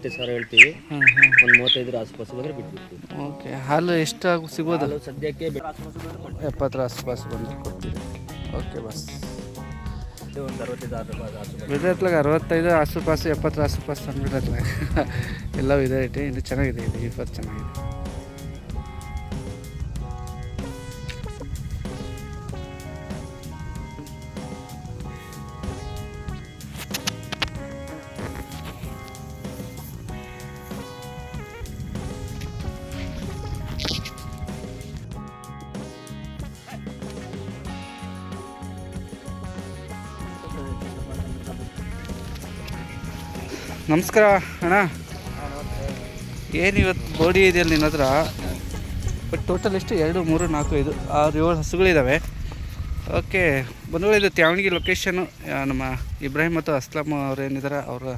25,000 ಹೇಳ್ತೀವಿ. ಹಾಂ ಹಾಂ. ಒಂದು 35 ಆಸುಪಾಸು ಬಂದರೆ ಬಿಟ್ಬಿಡ್ತೀವಿ. ಓಕೆ. ಹಾಲು ಎಷ್ಟು ಸಿಗೋದು? ಹಾಲು ಸದ್ಯಕ್ಕೆ ಆಸುಪಾಸು ಬಂದರೆ ಕೊಡ್ತೀವಿ. 70 ಆಸುಪಾಸು ಬಂದರೆ ಕೊಡ್ತೀವಿ. Okay bus. ಇದು ಒಂದು 65 ಆಸುಪಾಸು ಬಿಡತ್ಲಾಗ 65 ಆಸುಪಾಸು 70 ಆಸುಪಾಸು ಅಂದ್ಬಿಡತ್ಲಾಗ ಎಲ್ಲವೂ ಇದೆ ಐತೆ. ಇದು ಚೆನ್ನಾಗಿದೆ, ಇದು ಈಫರ್ ಚೆನ್ನಾಗಿದೆ. ನಮಸ್ಕಾರ ಅಣ್ಣ. ಏನು ಇವತ್ತು ಬೋಡಿ ಇದೆಯಲ್ಲ ನಿನ್ನ ಹತ್ರ? ಬಟ್ ಟೋಟಲ್ ಎಷ್ಟು? 2, 3, 4, 5, 6, 7 ಹಸುಗಳಿದ್ದಾವೆ. ಓಕೆ ಬಂಧುಗಳು, ಇದು ತ್ಯಾವಣಗಿ ಲೊಕೇಶನ್ನು. ನಮ್ಮ ಇಬ್ರಾಹಿಂ ಮತ್ತು ಅಸ್ಲಾಂ ಅವ್ರು ಏನಿದ್ದಾರೆ ಅವರ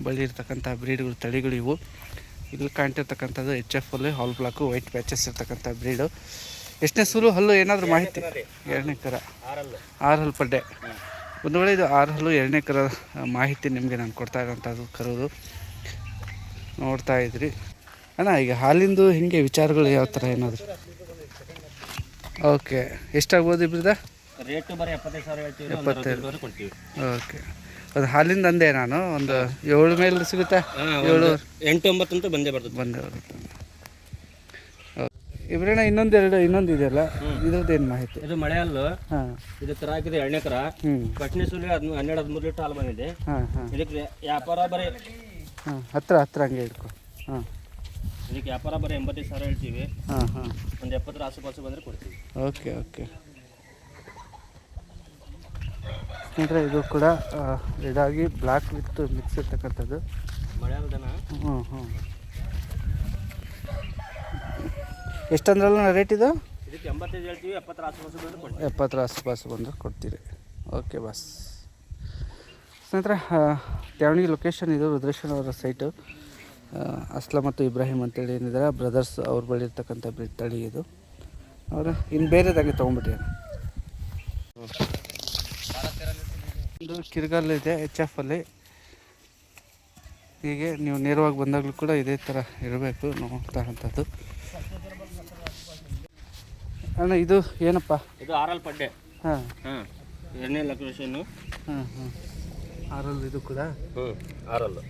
ಬಳಿ ಇರ್ತಕ್ಕಂಥ ಬ್ರೀಡ್ಗಳು, ತಳಿಗಳು ಇವು. ಇಲ್ಲಿ ಕಾಣ್ತಿರ್ತಕ್ಕಂಥದ್ದು HF ಹಲ್ಲು, ಹಾಲ್ ಬ್ಲಾಕು, ವೈಟ್ ಪ್ಯಾಚಸ್ ಇರ್ತಕ್ಕಂಥ ಬ್ರೀಡು. ಎಷ್ಟನೇ ಸೂಲು ಹಲ್ಲು ಏನಾದರೂ ಮಾಹಿತಿ? 2ನೇ ಕರ, 6 ಹಲ್ಲು ಪಡ್ಡೆ. ಒಂದು ವೇಳೆ ಇದು 6 ಹಲ್ಲು 2ನೇ ಕರ ಮಾಹಿತಿ ನಿಮಗೆ ನಾನು ಕೊಡ್ತಾ ಇರೋಂಥದ್ದು ಕರೋದು ನೋಡ್ತಾ ಇದ್ರಿ ಅಣ್ಣ. ಈಗ ಹಾಲಿಂದು ಹಿಂಗೆ ವಿಚಾರಗಳು ಯಾವ ಥರ ಏನಾದರೂ? ಓಕೆ, ಎಷ್ಟಾಗ್ಬೋದು ಇಬ್ಬರದ ರೇಟು? ಬರೀ 75,000 ಹೇಳ್ತೀವಿ. 75 ಕೊಡ್ತೀವಿ. ಓಕೆ. ಅದು ಹಾಲಿಂದ ಅಂದೆ ನಾನು ಒಂದು 7 ಮೇಲೆ ಸಿಗುತ್ತಾ? 7, 8, 9 ಅಂತ ಬಂದೇ ಬರ್ತದೆ. ಬಂದೇ ಬರುತ್ತೆ. ಇಬ್ರಣ್ಣ, ಇನ್ನೊಂದು ಇದೆಯಲ್ಲ, ಇದ್ರದ್ದು ಏನು ಮಾಹಿತಿ? ಇದು ಮಳೆ ಹಲ್ಲು. ಹಾಂ. ಇದು ಕರ ಹಾಕಿದೆ 2ನೇ ಕರ. ಫಸ್ಟ್ನೇ ಸೂಲಿ 12-13 ಲೀಟರ್ ಹಾಲು ಬಂದಿದೆ. ಹಾಂ ಹಾಂ. ಇದಕ್ಕೆ ವ್ಯಾಪಾರ ಬರೀ ಹತ್ರ ಹಂಗೆ ಇಟ್ಕೊ. ಹಾಂ. ಇದಕ್ಕೆ ವ್ಯಾಪಾರ ಬರೀ 85,000 ಹೇಳ್ತೀವಿ. ಹಾಂ ಹಾಂ. ಒಂದು 70 ಆಸುಪಾಸು ಬಂದರೆ ಕೊಡ್ತೀವಿ. Okay okay. ಸ್ನೇಹಿತರೆ, ಇದು ಕೂಡ ಇದಾಗಿ ಬ್ಲ್ಯಾಕ್ ವಿತ್ ಮಿಕ್ಸ್ ಇರ್ತಕ್ಕಂಥದ್ದು ಮಳೆ ಹಲ್ದನ. ಹ್ಞೂ ಹ್ಞೂ. ಎಷ್ಟಂದ್ರಲ್ಲ ರೇಟ್ ಇದು? ಇದಕ್ಕೆ 85 ಹೇಳ್ತೀವಿ. 70 ಆಸುಪಾಸು ಬಂದರೆ ಕೊಡ್ತೀವಿ. 70 ಆಸುಪಾಸು ಬಂದರೆ ಕೊಡ್ತೀರಿ. Okay bus. ಸ್ನೇಹಿತರೆ, ತ್ಯಾವಣಗಿ ಲೊಕೇಶನ್ ಇದು ರುದ್ರೇಶ್ವರ ಅವರ ಸೈಟು. ಅಸ್ಲಾಂ ಮತ್ತು ಇಬ್ರಾಹಿಂ ಅಂತೇಳಿ ಏನಿದ್ದಾರೆ ಬ್ರದರ್ಸ್ ಅವ್ರು ಬೆಳಿರ್ತಕ್ಕಂಥ ಬ್ರೀಡ್ ತಳಿ ಇದು. ಅವರು ಇನ್ನು ಬೇರೆದಾಗೆ ತೊಗೊಂಡ್ಬಿಟ್ಟಿ. ಒಂದು ಕಿರ್ಗಲ್ ಇದೆ HF ಅಲ್ಲಿ. ಹೀಗೆ ನೀವು ನೇರವಾಗಿ ಬಂದಾಗಲೂ ಕೂಡ ಇದೇ ಥರ ಇರಬೇಕು ನೋಡ್ತಾ ಅಂಥದ್ದು. ಅಣ್ಣ, ಇದು ಏನಪ್ಪ? ಇದು 6 ಹಲ್ಲು ಪಡ್ಡೆ. ಹಾಂ ಹಾಂ. 2ನೇ ಲೊಕೇಶನ್ನು. ಹಾಂ ಹಾಂ. 6 ಹಲ್ಲು ಇದು ಕೂಡ. 6 ಹಲ್ಲು.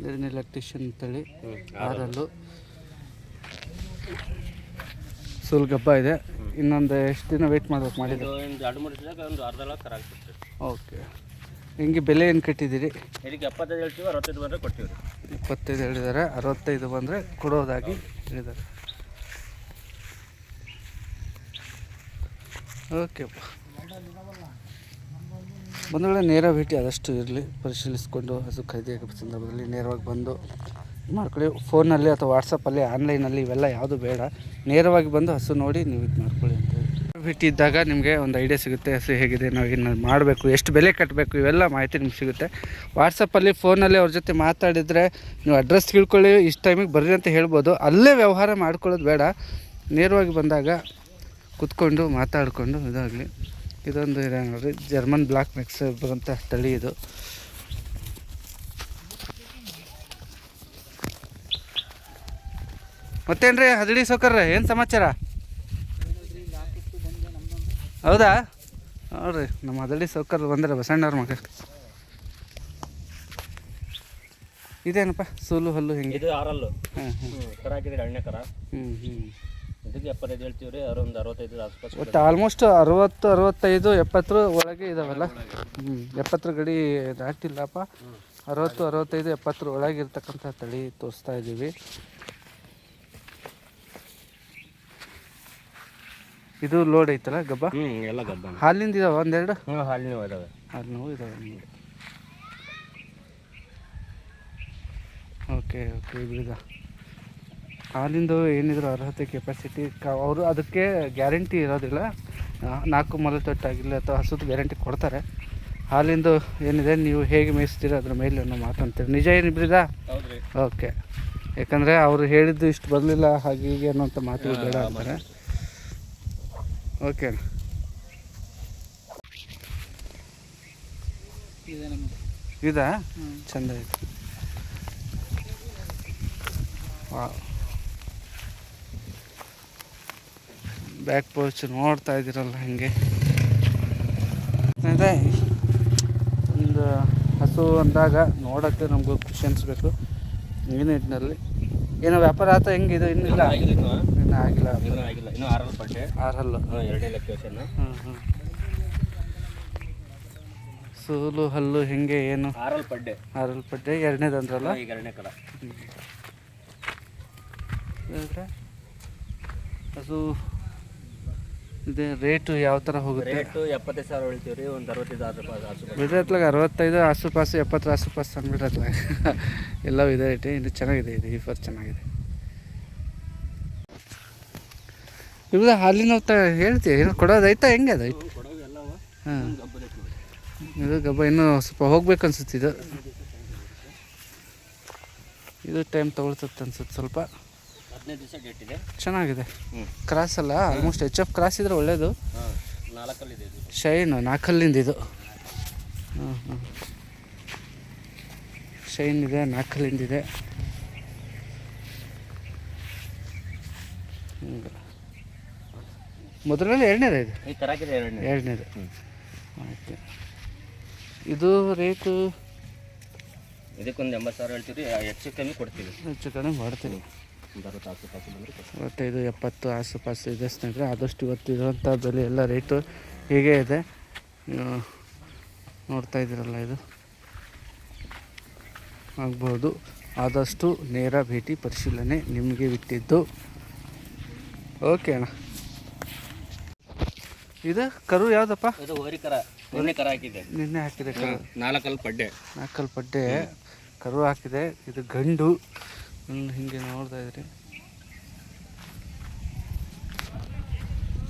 2ನೇ ಲಕ್ಟೇಷನ್ ತಳಿ, 6 ಹಲ್ಲು. ಸೂಲ್ ಗಬ್ಬ ಇದೆ. ಇನ್ನೊಂದು ಎಷ್ಟು ದಿನ ವೆಯ್ಟ್ ಮಾಡ್ಬೇಕು ಮಾಡಿದ್ದು? ಒಂದು 2-3 ದಿವಸದಾಗ ಒಂದು ಅರ್ಧ ಲಕ್ಷ ಕರ ಆಗ್ತಿತ್ತು. ಓಕೆ. ಹಿಂಗೆ ಬೆಲೆ ಏನು ಕಟ್ಟಿದ್ದೀರಿ? ಇದಕ್ಕೆ 75 ಹೇಳ್ತೀವಿ. 65 ಬಂದರೆ ಕೊಡ್ತೀವಿ. 25 ಹೇಳಿದ್ದಾರೆ, 65 ಬಂದರೆ ಕೊಡೋದಾಗಿ ಹೇಳಿದ್ದಾರೆ. ಓಕೆ. ಬಂದೊಳ್ಳೆ ನೇರ ಭೇಟಿ ಆದಷ್ಟು ಇರಲಿ. ಪರಿಶೀಲಿಸಿಕೊಂಡು ಹಸು ಖರೀದಿ ಆಗೋ ಸಂದರ್ಭದಲ್ಲಿ ನೇರವಾಗಿ ಬಂದು ಮಾಡ್ಕೊಳ್ಳಿ. ಫೋನಲ್ಲಿ ಅಥವಾ ವಾಟ್ಸಪ್ಪಲ್ಲಿ, ಆನ್ಲೈನಲ್ಲಿ ಇವೆಲ್ಲ ಯಾವುದು ಬೇಡ. ನೇರವಾಗಿ ಬಂದು ಹಸು ನೋಡಿ ನೀವು ಇದು ಮಾಡ್ಕೊಳ್ಳಿ ಅಂತ ಭೇಟಿ ಇದ್ದಾಗ ನಿಮಗೆ ಒಂದು ಐಡಿಯಾ ಸಿಗುತ್ತೆ. ಹಸು ಹೇಗಿದೆ, ನಾವು ಏನು ಮಾಡಬೇಕು, ಎಷ್ಟು ಬೆಲೆ ಕಟ್ಟಬೇಕು, ಇವೆಲ್ಲ ಮಾಹಿತಿ ನಿಮ್ಗೆ ಸಿಗುತ್ತೆ. ವಾಟ್ಸಪ್ಪಲ್ಲಿ, ಫೋನಲ್ಲಿ ಅವ್ರ ಜೊತೆ ಮಾತಾಡಿದರೆ ನೀವು ಅಡ್ರೆಸ್ ತಿಳ್ಕೊಳ್ಳಿ, ಇಷ್ಟು ಟೈಮಿಗೆ ಬರ್ರಿ ಅಂತ ಹೇಳ್ಬೋದು. ಅಲ್ಲೇ ವ್ಯವಹಾರ ಮಾಡ್ಕೊಳ್ಳೋದು ಬೇಡ. ನೇರವಾಗಿ ಬಂದಾಗ ಕೂತ್ಕೊಂಡು ಮಾತಾಡಿಕೊಂಡು ಇದಾಗಲಿ. ಇದೊಂದು ಇದೆ ನೋಡಿರಿ, ಜರ್ಮನ್ ಬ್ಲ್ಯಾಕ್ ಮಿಕ್ಸ್ ಬರುವಂಥ ತಳಿ ಇದು. ಮತ್ತೇನು ರೀ ಹದಡಿ ಸೌಕರ್ಯ, ಏನು ಸಮಾಚಾರ? ಹೌದಾ? ನೋಡ್ರಿ, ನಮ್ಮ ಹದಡಿ ಸೌಕರ್ಯ ಬಂದರೆ ಬಸಣ್ಣವ್ರ ಮಗ. ಇದೇನಪ್ಪ ಸೂಲು ಹಲ್ಲು ಹೆಂಗೆ? ಇದು 6 ಹಲ್ಲು. ಹಾಂ ಹಾಂ. ಕರ ಹಾಕಿದೆ 2ನೇ ಕರ. ಹ್ಞೂ ಹ್ಞೂ. ಇದಕ್ಕೆ 75 ಹೇಳ್ತೀವಿ ರೀ. ಒಂದು 65 ಆಸುಪಾಸು. ಒಟ್ಟು ಆಲ್ಮೋಸ್ಟ್ 60, 65, 70 ಒಳಗೆ ಇದಾವಲ್ಲ. 70 ಗಡಿ ದಾಟಿಲ್ಲಪ್ಪ. 60, 65, 70 ಒಳಗೆ ಇರ್ತಕ್ಕಂಥ ತಳಿ ತೋರಿಸ್ತಾ ಇದ್ದೀವಿ. ಇದು ಲೋಡ್ ಐತಲ್ಲ ಗಬ್ಬ? ಎಲ್ಲ ಗಬ್ಬ. ಹಾಲಿಂದ ಇದಾವೆ ಒಂದೆರಡು? ಹಾಲಿನವು ಇದಾವೆ. ಹಾಲಿನವು ಇದಾವೆ. Okay okay. ಬಿಡಿದ ಹಾಲಿಂದು ಏನಿದ್ರು ಅರ್ಹತೆ, ಕೆಪಾಸಿಟಿ ಅವರು ಅದಕ್ಕೆ ಗ್ಯಾರಂಟಿ ಇರೋದಿಲ್ಲ. 4 ಮೊಲೆ ತೊಟ್ಟಾಗಿಲ್ಲ ಅಥವಾ ಹಸುದು ಗ್ಯಾರಂಟಿ ಕೊಡ್ತಾರೆ. ಹಾಲಿಂದು ಏನಿದೆ, ನೀವು ಹೇಗೆ ಮೇಯಿಸ್ತೀರ ಅದ್ರ ಮೇಲೆ ನಾವು ಮಾತಂತೀರಿ. ನಿಜ ಏನಿಬ್ರಿದ? ಓಕೆ. ಯಾಕಂದರೆ ಅವರು ಹೇಳಿದ್ದು ಇಷ್ಟು ಬರಲಿಲ್ಲ ಹಾಗೆ ಹೀಗೆ ಅನ್ನೋಂಥ ಮಾತುಗಳು ಬೇಡ ಅಂತಾರೆ. ಓಕೆ. ಇದಾ ಚಂದ ಐತೆ. ಬ್ಯಾಕ್ ಪೋಚ್ ನೋಡ್ತಾ ಇದ್ದೀರಲ್ಲ ಹಾಗೆ ಅದೇ ಒಂದು ಹಸು ಅಂದಾಗ ನೋಡೋಕ್ಕೆ ನಮಗೂ ಖುಷಿ ಅನಿಸ್ಬೇಕು. ಈ ನಿಟ್ಟಿನಲ್ಲಿ ಏನೋ ವ್ಯಾಪಾರ ಆತ ಹೆಂಗಿದೆ? ಇನ್ನಿಲ್ಲ, ಇನ್ನೂ ಆಗಿಲ್ಲ. ಇನ್ನೂ 6 ಪಡ್ಡೆ, 6 ಹಲ್ಲು, 2ನೇ ಲೊಕೇಶನ್. ಸೂಲು ಹಲ್ಲು ಹೆಂಗೆ ಏನು? 6 ಪಡ್ಡೆ, 6 ಪಡ್ಡೆ, 2ನೇದು ಅಂದ್ರಲ್ಲ? ಈಗ 2ನೇ ಕರ. ಹಸು ಇದೆ ರೇಟು ಯಾವ ಥರ ಹೋಗುತ್ತೆ? ರೇಟು 75,000 ಹೇಳ್ತೀವಿ ರೀ. ಒಂದು 65 ಬಿಡ್ರಿ ಅತ್ಲಾಗ 65 ಆಸುಪಾಸು 70 ಆಸುಪಾಸು ಅಂದ್ಬಿಟ್ರೆ ಅತ್ಲಾಗ ಎಲ್ಲವೂ ಇದೆ ರೇಟ್. ಇದು ಚೆನ್ನಾಗಿದೆ, ಇದು ಈಫರ್ ಚೆನ್ನಾಗಿದೆ. ಇವಾಗ ಹಾಲಿನ ಹೇಳ್ತೀವಿ ಏನು ಕೊಡೋದೈತಾ ಹೆಂಗೆ ಅದು? ಹಾಂ, ಇದು ಗಬ್ಬ ಇನ್ನೂ ಸ್ವಲ್ಪ ಹೋಗ್ಬೇಕು ಅನ್ಸುತ್ತೆ. ಇದು ಟೈಮ್ ತೊಗೊಳ್ತದೆ ಅನ್ಸುತ್ತೆ ಸ್ವಲ್ಪ. 15 ದಿವಸ ಡೇಟ್ ಇದೆ. ಚೆನ್ನಾಗಿದೆ. ಕ್ರಾಸ್ ಅಲ್ಲ, ಆಲ್ಮೋಸ್ಟ್ HF ಕ್ರಾಸ್ ಇದ್ರೆ ಒಳ್ಳೇದು. 4 ಇದೆ ಇದು. ಶೈನ್ 4 ಹಲ್ಲಿಂದ ಇದು. ಶೈನ್ ಇದೆ, 4 ಹಲ್ಲಿಂದಿದೆ. ಮೊದಲನೇ 2ನೇದು ಇದು? ಈ ತರಕಿದೆ 2ನೇದು. ಓಕೆ, ಇದು ರೇಟು ಇದಕ್ಕೊಂದು 80,000 ಹೇಳ್ತೀವಿ. ಹೆಚ್ಚು ಕಮ್ಮಿ ಕೊಡ್ತೀವಿ, ಹೆಚ್ಚು ಕಡಿಮೆ ಮಾಡ್ತೀವಿ. 65 70 ಆಸುಪಾಸು ಇದೆ ಸ್ನೇಹಿತರೆ. ಆದಷ್ಟು ಇವತ್ತು ಇರೋಂಥ ಬೆಲೆ ಎಲ್ಲ ರೇಟು ಹೀಗೆ ಇದೆ. ನೋಡ್ತಾ ಇದ್ದೀರಲ್ಲ, ಇದು ಆಗ್ಬೋದು. ಆದಷ್ಟು ನೇರ ಭೇಟಿ ಪರಿಶೀಲನೆ ನಿಮಗೆ ಬಿಟ್ಟಿದ್ದು. ಓಕೆ ಅಣ್ಣ. ಇದು ಕರು ಯಾವುದಪ್ಪ? ಇದು ಹೋರಿ ಕರ. ನಿನ್ನೆ ಕರ ಹಾಕಿದೆ, ನಿನ್ನೆ ಹಾಕಿದೆ ಕರು. 4 ಪಡ್ಡೆ, 4 ಪಡ್ಡೆ ಕರು ಹಾಕಿದೆ. ಇದು ಗಂಡು. ಹಿಂಗೆ ನೋಡ್ತಾ ಇದ್ರಿ.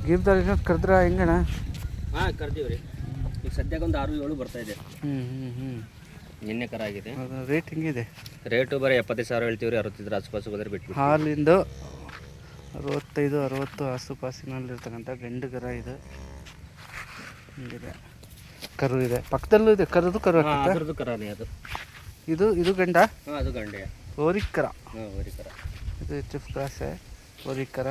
ಗೀರ್ದಲ್ಲಿ ಇನ್ನೂ ಕರೆದ್ರ ಹೆಂಗಣ್ಣ? ಹಾಂ ಕರ್ದೀವಿ ರೀ. ಈಗ ಸದ್ಯಕ್ಕೆ ಒಂದು 6-7 ಬರ್ತಾ ಇದೆ. ನಿನ್ನೆ ಕರ ಆಗಿದೆ. ರೇಟ್ ಹೆಂಗಿದೆ? ರೇಟು ಬರೀ 75,000 ಹೇಳ್ತೀವಿ ರೀ. 65 ಆಸುಪಾಸು ಬಂದರೆ ಬಿಟ್ಟು. ಹಾಲಿಂದು 65 60 ಆಸುಪಾಸಿನಲ್ಲಿರ್ತಕ್ಕಂಥ ಗಂಡು ಕರ ಇದು. ಹಿಂಗಿದೆ, ಕರು ಇದೆ ಪಕ್ಕದಲ್ಲೂ ಇದೆ. ಕರು ಅದ್ರದ್ದು ಕರನೇ ಅದು. ಇದು ಗಂಡ? ಹಾಂ, ಅದು ಗಂಡೆ. ಹೋರಿಕರ. ಹಾಂ, ಹೋರಿಕರ. ಇದು HF ಕ್ರಾಸೆ, ಹೋರಿಕರ.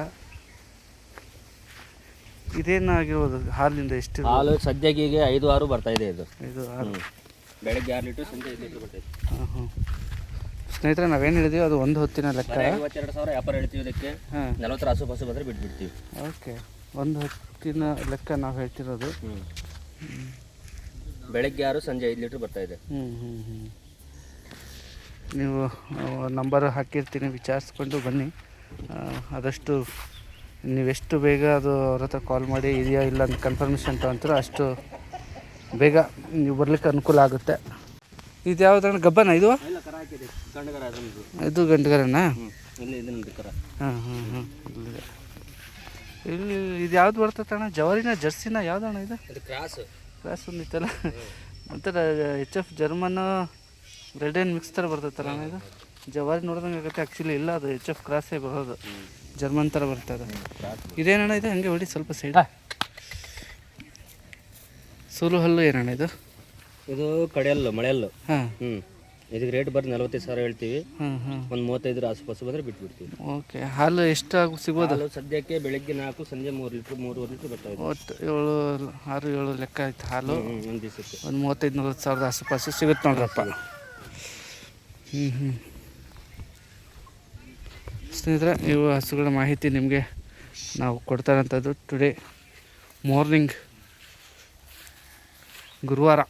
ಇದೇನಾಗಿರ್ಬೋದು ಹಾಲಿಂದ? ಎಷ್ಟು ಹಾಲು ಸದ್ಯಕ್ಕೆ ಈಗ 5-6 ಬರ್ತಾ ಇದೆ. ಇದು 5-6 ಬೆಳಗ್ಗೆ 6 ಲೀಟ್ರ್, ಸಂಜೆ 5 ಲೀಟ್ರ್ ಬರ್ತೈತೆ. ಸ್ನೇಹಿತರೆ, ನಾವೇನು ಹೇಳಿದೀವಿ ಅದು ಒಂದು ಹೊತ್ತಿನ ಲೆಕ್ಕ. 52,000 ವ್ಯಾಪಾರ ಹೇಳ್ತೀವಿ. ಇದಕ್ಕೆ 40 ಆಸುಪಾಸು ಬಂದರೆ ಬಿಟ್ಬಿಡ್ತೀವಿ. ಓಕೆ, ಒಂದು ಹೊತ್ತಿನ ಲೆಕ್ಕ ನಾವು ಹೇಳ್ತಿರೋದು. ಬೆಳಗ್ಗೆ 6, ಸಂಜೆ 5 ಲೀಟ್ರ್ ಬರ್ತಾ ಇದೆ. ನೀವು ನಂಬರ್ ಹಾಕಿರ್ತೀನಿ, ವಿಚಾರಿಸ್ಕೊಂಡು ಬನ್ನಿ. ಆದಷ್ಟು ನೀವೆಷ್ಟು ಬೇಗ ಅದು ಅವ್ರ ಹತ್ರ ಕಾಲ್ ಮಾಡಿ ಇದೆಯಾ ಇಲ್ಲ ಅಂತ ಕನ್ಫರ್ಮೇಷನ್ ತೊಗೊಂತೀರೋ ಅಷ್ಟು ಬೇಗ ನೀವು ಬರ್ಲಿಕ್ಕೆ ಅನುಕೂಲ ಆಗುತ್ತೆ. ಇದು ಯಾವುದಣ್ಣ? ಗಬ್ಬನ ಇದು? ಇದು ಗಂಡುಗರನಾ? ಹಾಂ. ಇಲ್ಲಿ ಇದು ಯಾವ್ದು ಬರ್ತದೆ ಅಣ್ಣ? ಜವಾರಿನ ಜರ್ಸಿನ ಯಾವ್ದಣ್ಣ ಇದು? ಕ್ರಾಸ್ ಒಂದಿತ್ತಲ್ಲ. ಮತ್ತು HF ಜರ್ಮನ್ ರೆಡ್ ಮಿಕ್ಸ್ ಥರ ಬರ್ತೈತಲ್ಲ ಅಣ್ಣ ಇದು? ಜವಾರಿ ನೋಡ್ದಂಗೆ ಆಗುತ್ತೆ. ಆ್ಯಕ್ಚುಲಿ ಇಲ್ಲ, ಅದು HF ಕ್ರಾಸೇ ಬರೋದು, ಜರ್ಮನ್ ಥರ ಬರ್ತದೆ. ಇದೇನಣ್ಣ ಇದು? ಹಂಗೆ ಹೊಡಿ ಸ್ವಲ್ಪ ಸೈಡ್. ಸೂಲು ಹಲ್ಲು ಏನಣ್ಣ ಇದು? ಇದು ಕಡೆಯಲ್ಲು, ಮಳೆಯಲ್ಲು. ಹಾಂ. ಇದಕ್ಕೆ ರೇಟ್ ಬರೀ 45,000 ಹೇಳ್ತೀವಿ. ಒಂದು 35 ಆಸುಪಾಸು ಬಂದರೆ ಬಿಟ್ಬಿಡ್ತೀವಿ. ಓಕೆ, ಹಾಲು ಎಷ್ಟು ಸಿಗ್ಬೋದು? ಹಾಲು ಸದ್ಯಕ್ಕೆ ಬೆಳಗ್ಗೆ 4, ಸಂಜೆ 3 ಲೀಟ್ರ್ 3.5 ಲೀಟ್ರ್ ಬರ್ತಾ ಇದೆ. ಒಟ್ಟು 6-7 ಲೆಕ್ಕ ಆಯ್ತು ಹಾಲು. ಒಂದು ದಿವಸಕ್ಕೆ ಒಂದು 35-40 ಸಾವಿರದ ಆಸುಪಾಸು ಸಿಗುತ್ತೆ ನೋಡ್ರಪ್ಪ. ಸ್ನೇಹಿತರೆ, ಇವು ಹಸುಗಳ ಮಾಹಿತಿ ನಿಮಗೆ ನಾವು ಕೊಡ್ತಾ ಇರೋಂಥದ್ದು ಟುಡೇ ಮಾರ್ನಿಂಗ್, ಗುರುವಾರ.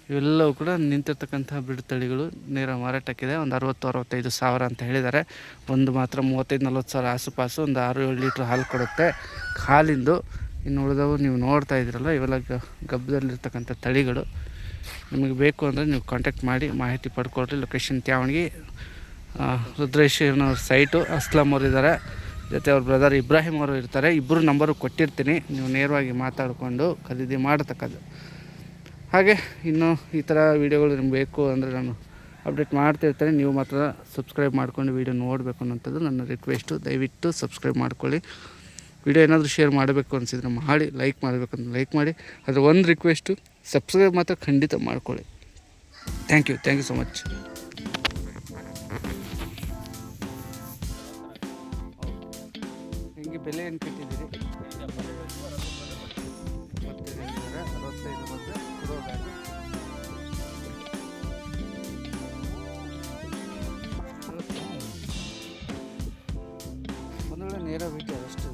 ಇವೆಲ್ಲವೂ ಕೂಡ ನಿಂತಿರ್ತಕ್ಕಂಥ ಬಿಡು ತಳಿಗಳು ನೇರ ಮಾರಾಟಕ್ಕಿದೆ. ಒಂದು 60-65 ಸಾವಿರ ಅಂತ ಹೇಳಿದ್ದಾರೆ. ಒಂದು ಮಾತ್ರ 35-40 ಸಾವಿರ ಆಸುಪಾಸು, ಒಂದು 6-7 ಲೀಟ್ರ್ ಹಾಲು ಕೊಡುತ್ತೆ ಹಾಲಿಂದು. ಇನ್ನು ಉಳಿದವು ನೀವು ನೋಡ್ತಾ ಇದ್ದೀರಲ್ಲ, ಇವೆಲ್ಲ ಗಬ್ಬದಲ್ಲಿರ್ತಕ್ಕಂಥ ತಳಿಗಳು. ನಿಮಗೆ ಬೇಕು ಅಂದರೆ ನೀವು ಕಾಂಟ್ಯಾಕ್ಟ್ ಮಾಡಿ ಮಾಹಿತಿ ಪಡ್ಕೊಳ್ರಿ. ಲೊಕೇಶನ್ ತ್ಯಾವಣಿಗೆ, ರುದ್ರೇಶ್ ಅವ್ರ ಸೈಟು. ಅಸ್ಲಂ ಅವರು ಇದ್ದಾರೆ, ಜೊತೆ ಅವ್ರ ಬ್ರದರ್ ಇಬ್ರಾಹಿಂ ಅವರು ಇರ್ತಾರೆ. ಇಬ್ಬರು ನಂಬರು ಕೊಟ್ಟಿರ್ತೀನಿ, ನೀವು ನೇರವಾಗಿ ಮಾತಾಡಿಕೊಂಡು ಖರೀದಿ ಮಾಡತಕ್ಕದ್ದು. ಹಾಗೆ ಇನ್ನು ಈ ಥರ ವೀಡಿಯೋಗಳು ನಿಮ್ಗೆ ಬೇಕು ಅಂದರೆ ನಾನು ಅಪ್ಡೇಟ್ ಮಾಡ್ತಿರ್ತೀನಿ. ನೀವು ಮಾತ್ರ ಸಬ್ಸ್ಕ್ರೈಬ್ ಮಾಡ್ಕೊಂಡು ವೀಡಿಯೋ ನೋಡಬೇಕು ಅನ್ನೋಂಥದ್ದು ನನ್ನ ರಿಕ್ವೆಸ್ಟು. ದಯವಿಟ್ಟು ಸಬ್ಸ್ಕ್ರೈಬ್ ಮಾಡ್ಕೊಳ್ಳಿ. ವಿಡಿಯೋ ಏನಾದರೂ ಶೇರ್ ಮಾಡಬೇಕು ಅನಿಸಿದ್ರೆ ಮಾಡಿ, ಲೈಕ್ ಮಾಡಬೇಕಂತ ಲೈಕ್ ಮಾಡಿ. ಅದರ ಒಂದು ರಿಕ್ವೆಸ್ಟು, ಸಬ್ಸ್ಕ್ರೈಬ್ ಮಾತ್ರ ಖಂಡಿತ ಮಾಡ್ಕೊಳ್ಳಿ. Thank you so much. ನಿಮಗೆ ಬೆಲೆ ಏನು ಕಟ್ಟಿದ್ದೀರಿ? ಈಗ 75 ಮತ್ತೆ 65 ಬಂದರೆ ಕೊಡೋದಾಗಿ. ಬಂಧುಗಳೇ ನೇರ ಭೇಟಿ ಆದಷ್ಟು